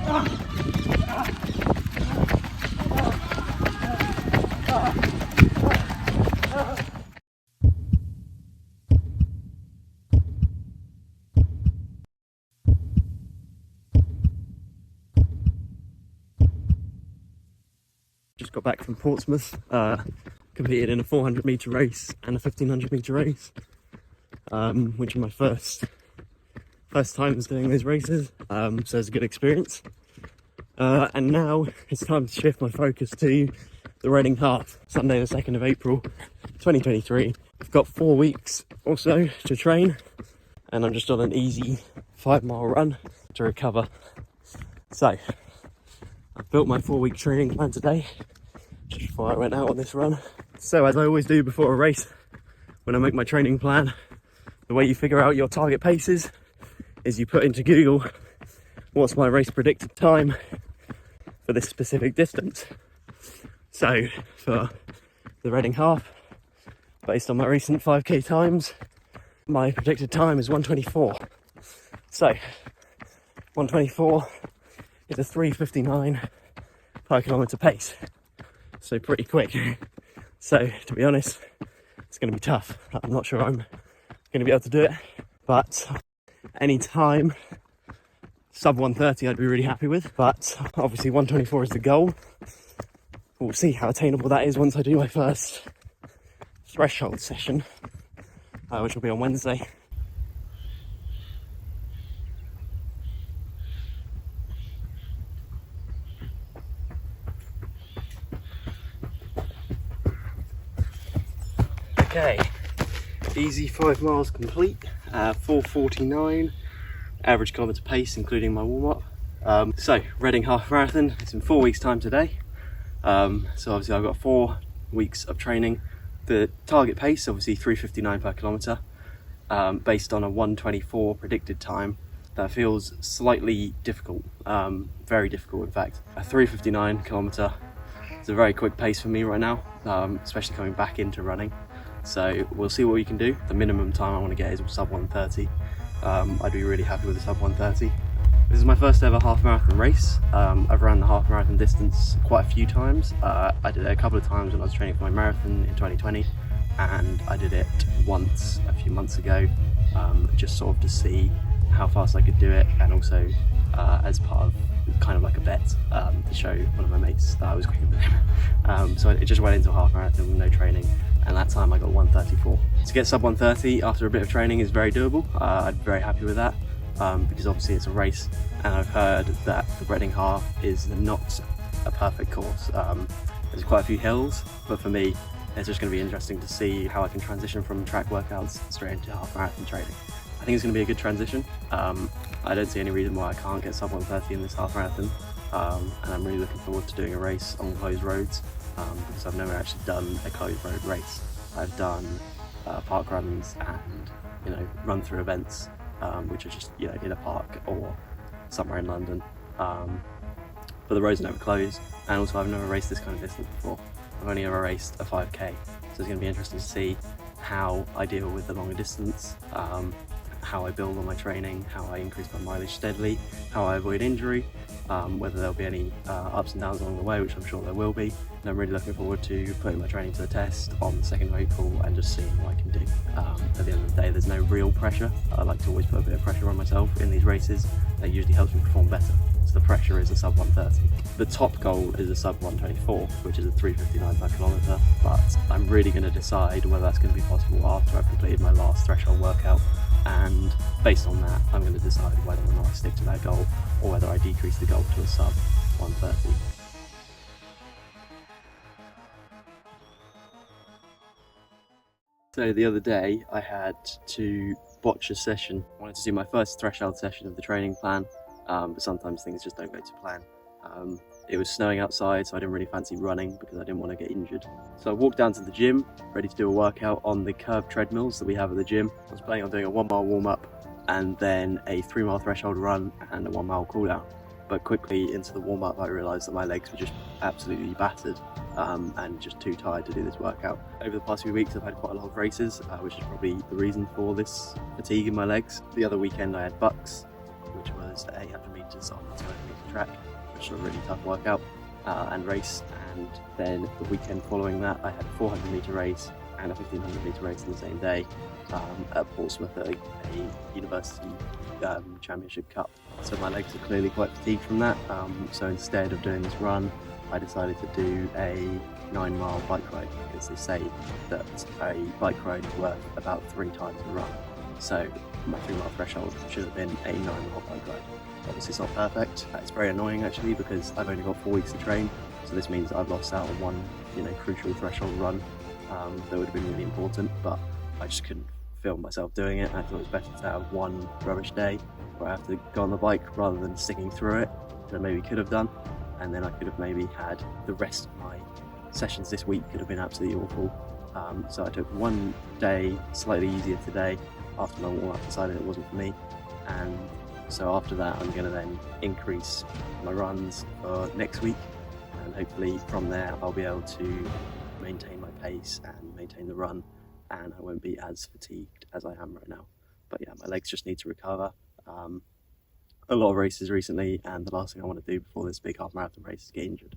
Just got back from Portsmouth, competed in a 400 metre race and a 1500 metre race, which are my first times doing those races, so it's a good experience. And now it's time to shift my focus to the Reading Half, Sunday the 2nd of April 2023. I've got 4 weeks or so to train, and I'm just on an easy 5-mile run to recover. So I've built my 4-week training plan today, just before I went out on this run. So as I always do before a race, when I make my training plan, the way you figure out your target paces is you put into Google, what's my race predicted time for this specific distance. So for the Reading Half, based on my recent 5k times, my predicted time is 1:24. So 1:24 is a 3:59 per kilometre pace. So pretty quick. So to be honest, it's going to be tough. I'm not sure I'm going to be able to do it, but any time sub 1:30 I'd be really happy with. But obviously 1:24 is the goal. We'll see how attainable that is once I do my first threshold session, which will be on Wednesday. Okay, easy 5 miles complete, 4:49 average kilometre pace including my warm-up. So Reading Half Marathon, it's in 4 weeks time today. So obviously I've got 4 weeks of training. The target pace obviously 3:59 per kilometre, based on a 1:24 predicted time. That feels slightly difficult, very difficult in fact. A 3:59 kilometre is a very quick pace for me right now, especially coming back into running. So we'll see what we can do. The minimum time I want to get is sub 1:30. I'd be really happy with a sub 1:30. This is my first ever half marathon race. I've run the half marathon distance quite a few times. I did it a couple of times when I was training for my marathon in 2020, and I did it once a few months ago, just sort of to see how fast I could do it, and also as part of kind of like a bet to show one of my mates that I was quicker than him. So it just went into a half marathon with no training, and that time I got 1:34. To get sub 1:30 after a bit of training is very doable. I'm very happy with that, because obviously it's a race, and I've heard that the Reading Half is not a perfect course. There's quite a few hills, but for me it's just going to be interesting to see how I can transition from track workouts straight into half marathon training. I think it's going to be a good transition. I don't see any reason why I can't get sub 1:30 in this half marathon, and I'm really looking forward to doing a race on closed roads, because I've never actually done a closed road race. I've done park runs and run through events, which are just in a park or somewhere in London, but the roads are never closed, and also I've never raced this kind of distance before. I've only ever raced a 5k, so it's going to be interesting to see how I deal with the longer distance, how I build on my training, how I increase my mileage steadily, how I avoid injury, whether there'll be any ups and downs along the way, which I'm sure there will be. And I'm really looking forward to putting my training to the test on the 2nd of April and just seeing what I can do. At the end of the day, there's no real pressure. I like to always put a bit of pressure on myself in these races. That usually helps me perform better. So the pressure is a sub 1:30. The top goal is a sub 1:24, which is a 3:59 per kilometre, but I'm really going to decide whether that's going to be possible after I've completed my last threshold workout, and based on that I'm going to decide whether or not I stick to that goal or whether I decrease the goal to a sub 1:30. So the other day I had to botch a session. I wanted to do my first threshold session of the training plan, but sometimes things just don't go to plan. It was snowing outside, so I didn't really fancy running because I didn't want to get injured. So I walked down to the gym, ready to do a workout on the curved treadmills that we have at the gym. I was planning on doing a 1 mile warm-up and then a 3 mile threshold run and a 1 mile cool down. But quickly into the warm-up I realised that my legs were just absolutely battered, and just too tired to do this workout. Over the past few weeks I've had quite a lot of races, which is probably the reason for this fatigue in my legs. The other weekend I had Bucks, which was 800 metres on the 200 metre track, which was a really tough workout and race. And then the weekend following that, I had a 400 metre race and a 1500 metre race on the same day at Portsmouth at a university championship cup. So my legs are clearly quite fatigued from that. So instead of doing this run, I decided to do a 9-mile bike ride, because they say that a bike ride is worth about 3 times a run. So my 3-mile threshold should have been a 9-mile bike ride. Obviously it's not perfect. It's very annoying actually, because I've only got 4 weeks to train. So this means I've lost out on one, crucial threshold run that would have been really important, but I just couldn't film myself doing it. I thought it was better to have one rubbish day where I have to go on the bike rather than sticking through it, that I maybe could have done. And then I could have maybe had the rest of my sessions this week could have been absolutely awful. So I took one day slightly easier today after my warm-up, decided it wasn't for me. And so after that, I'm going to then increase my runs for next week. And hopefully from there, I'll be able to maintain my pace and maintain the run, and I won't be as fatigued as I am right now. But yeah, my legs just need to recover. A lot of races recently, and the last thing I want to do before this big half marathon race is get injured.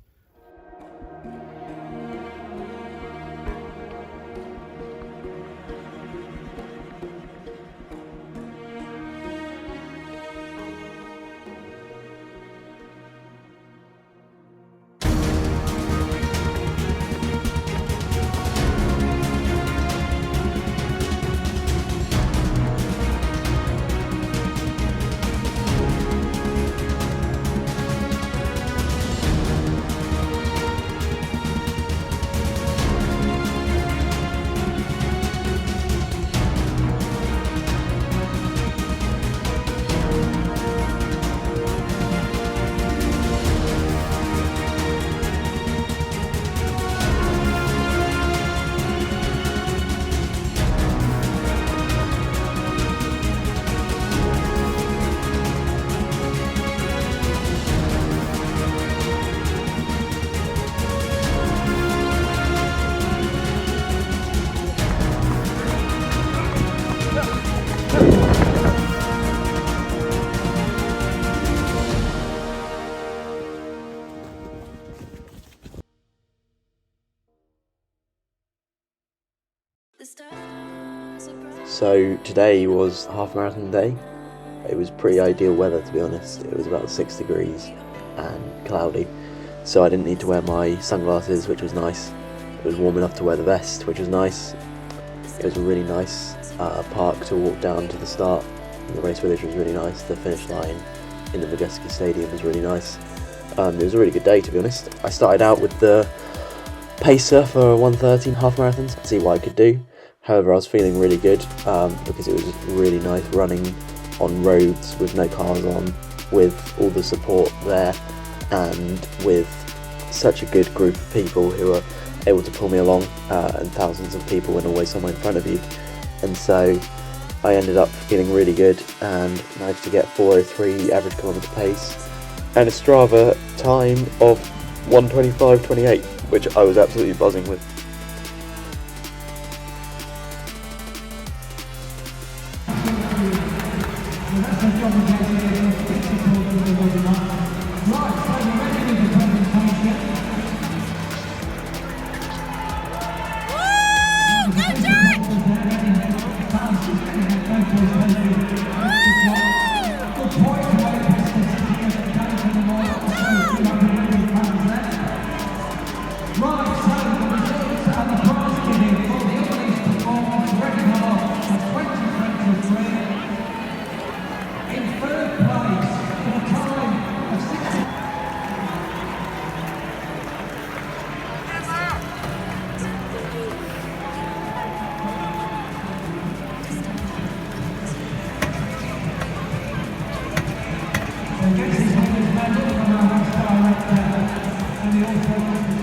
So today was half marathon day. It was pretty ideal weather, to be honest. It was about 6 degrees and cloudy, so I didn't need to wear my sunglasses, which was nice. It was warm enough to wear the vest, which was nice. It was a really nice park to walk down to the start. The race village was really nice. The finish line in the Majeski Stadium was really nice. It was a really good day, to be honest. I started out with the pacer for 1:13 half marathons to see what I could do. However, I was feeling really good because it was really nice running on roads with no cars on, with all the support there, and with such a good group of people who are able to pull me along, and thousands of people and always someone in front of you. And so I ended up feeling really good and managed to get 4:03 average kilometre pace and a Strava time of 1:25.28, which I was absolutely buzzing with. Against his director and the author